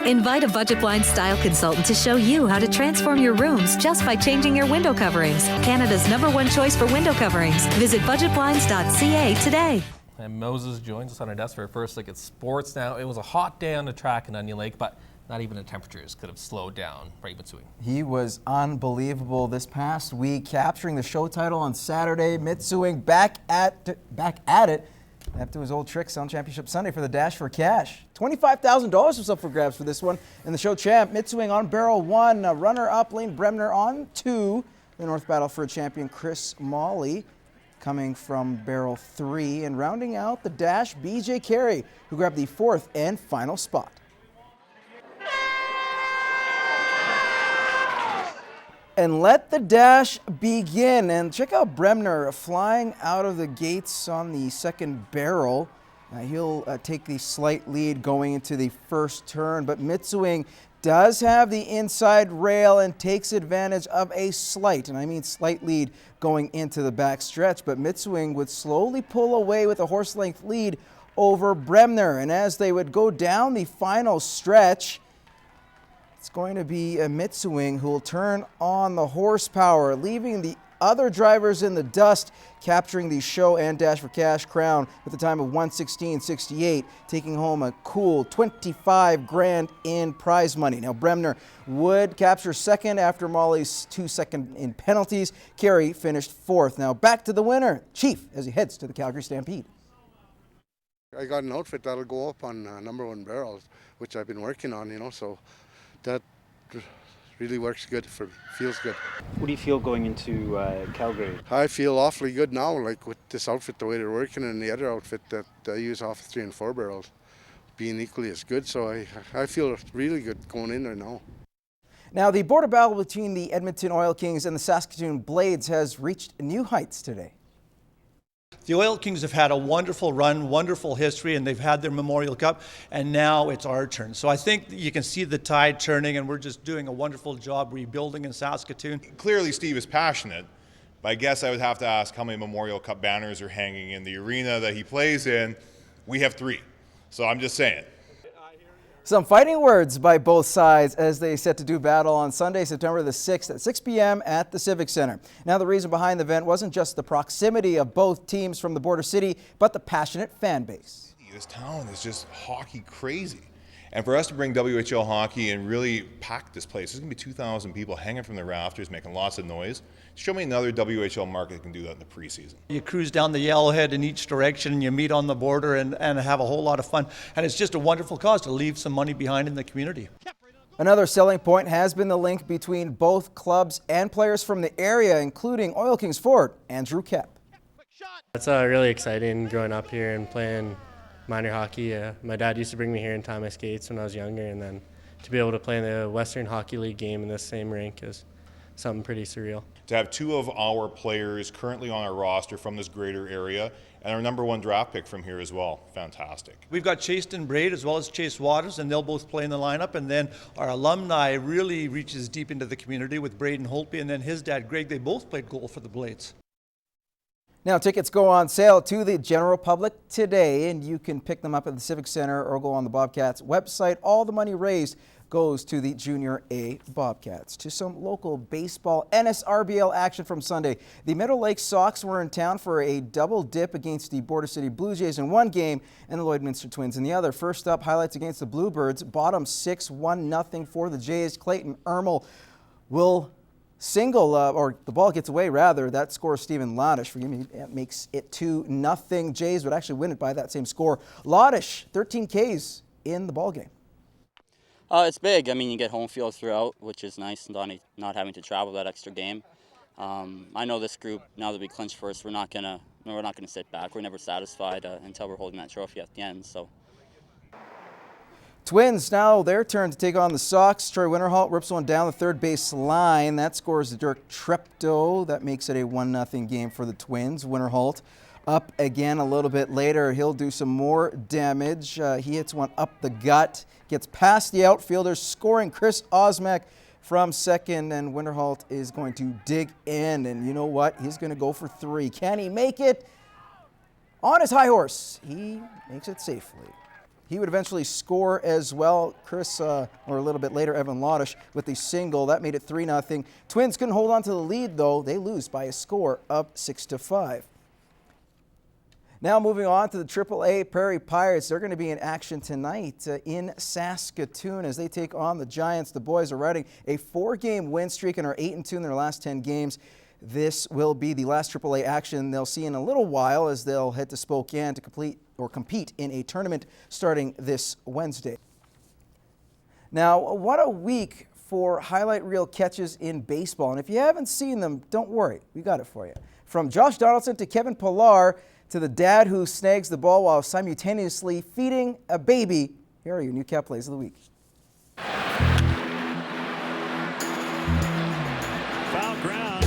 Invite a Budget Blinds style consultant to show you how to transform your rooms just by changing your window coverings. Canada's #1 choice for window coverings. Visit budgetblinds.ca today. And Moses joins us on our desk for a first look at sports. Now, it was a hot day on the track in Onion Lake, but not even the temperatures could have slowed down Ray Mitsui. He was unbelievable this past week, capturing the show title on Saturday. Mitsui back at it after his old tricks on Championship Sunday for the Dash for Cash. $25,000 was up for grabs for this one. And the show champ, Mitsui on barrel 1, runner-up Lane Bremner on 2. The North Battle for champion Chris Molly coming from barrel 3. And rounding out the Dash, BJ Carey, who grabbed the 4th and final spot. And let the Dash begin. And check out Bremner flying out of the gates on the second barrel. He'll take the slight lead going into the first turn, but Mitsui does have the inside rail and takes advantage of a slight, and I mean slight lead going into the back stretch, but Mitsui would slowly pull away with a horse length lead over Bremner. And as they would go down the final stretch, it's going to be a Mitsui who will turn on the horsepower, leaving the other drivers in the dust, capturing the show and Dash for Cash crown with a time of 1:16.68, taking home a cool 25 grand in prize money. Now, Bremner would capture second after Molly's 2 second in penalties. Carey finished 4th. Now back to the winner, Chief, as he heads to the Calgary Stampede. I got an outfit that'll go up on #1 barrels, which I've been working on, so that really works good, feels good. What do you feel going into Calgary? I feel awfully good now, like with this outfit, the way they're working, and the other outfit that I use off 3 and 4 barrels being equally as good. So I feel really good going in there now. Now, the border battle between the Edmonton Oil Kings and the Saskatoon Blades has reached new heights today. The Oil Kings have had a wonderful run, wonderful history, and they've had their Memorial Cup, and now it's our turn. So I think you can see the tide turning, and we're just doing a wonderful job rebuilding in Saskatoon. Clearly, Steve is passionate, but I guess I would have to ask how many Memorial Cup banners are hanging in the arena that he plays in. We have 3, so I'm just saying. Some fighting words by both sides as they set to do battle on Sunday, September the 6th at 6 p.m. at the Civic Center. Now, the reason behind the event wasn't just the proximity of both teams from the border city, but the passionate fan base. This town is just hockey crazy. And for us to bring WHL hockey and really pack this place, there's going to be 2,000 people hanging from the rafters, making lots of noise. Show me another WHL market that can do that in the preseason. You cruise down the Yellowhead in each direction, and you meet on the border and have a whole lot of fun. And it's just a wonderful cause to leave some money behind in the community. Another selling point has been the link between both clubs and players from the area, including Oil Kings forward Andrew Kep. It's really exciting growing up here and playing minor hockey. My dad used to bring me here and tie my skates when I was younger, and then to be able to play in the Western Hockey League game in this same rink is something pretty surreal. To have 2 of our players currently on our roster from this greater area and our #1 draft pick from here as well. Fantastic. We've got Chasten Braid as well as Chase Waters, and they'll both play in the lineup. And then our alumni really reaches deep into the community with Braden Holtby, and then his dad, Greg. They both played goal for the Blades. Now, tickets go on sale to the general public today, and you can pick them up at the Civic Center or go on the Bobcats website. All the money raised goes to the Junior A Bobcats. To some local baseball NSRBL action from Sunday. The Meadow Lake Sox were in town for a double dip against the Border City Blue Jays in one game and the Lloydminster Twins in the other. First up, highlights against the Bluebirds. Bottom 6, 1-0 for the Jays. Clayton Ermel will single, or the ball gets away rather. That scores Stephen Lodish. For you, it makes it 2-0. Jays would actually win it by that same score. Lodish, 13 Ks in the ball game. It's big. I mean, you get home field throughout, which is nice, not having to travel that extra game. I know this group, now that we clinched first, we're not gonna sit back. We're never satisfied until we're holding that trophy at the end. So. Twins now their turn to take on the Sox. Troy Winterholt rips one down the third base line. That scores Dirk Treptow. That makes it a 1-0 game for the Twins. Winterholt up again a little bit later. He'll do some more damage. He hits one up the gut, gets past the outfielders, scoring Chris Osmak from second, and Winterholt is going to dig in, and you know what? He's going to go for 3. Can he make it? On his high horse, he makes it safely. He would eventually score as well. Chris, or a little bit later, Evan Lodish with the single. That made it 3-0. Twins couldn't hold on to the lead, though. They lose by a score of 6-5. Now moving on to the AAA Prairie Pirates. They're going to be in action tonight in Saskatoon as they take on the Giants. The boys are riding a 4-game win streak and are 8-2 in their last 10 games. This will be the last AAA action they'll see in a little while as they'll head to Spokane to compete in a tournament starting this Wednesday. Now, what a week for highlight reel catches in baseball. And if you haven't seen them, don't worry, we got it for you. From Josh Donaldson to Kevin Pillar to the dad who snags the ball while simultaneously feeding a baby, here are your Newcap plays of the week. Foul ground.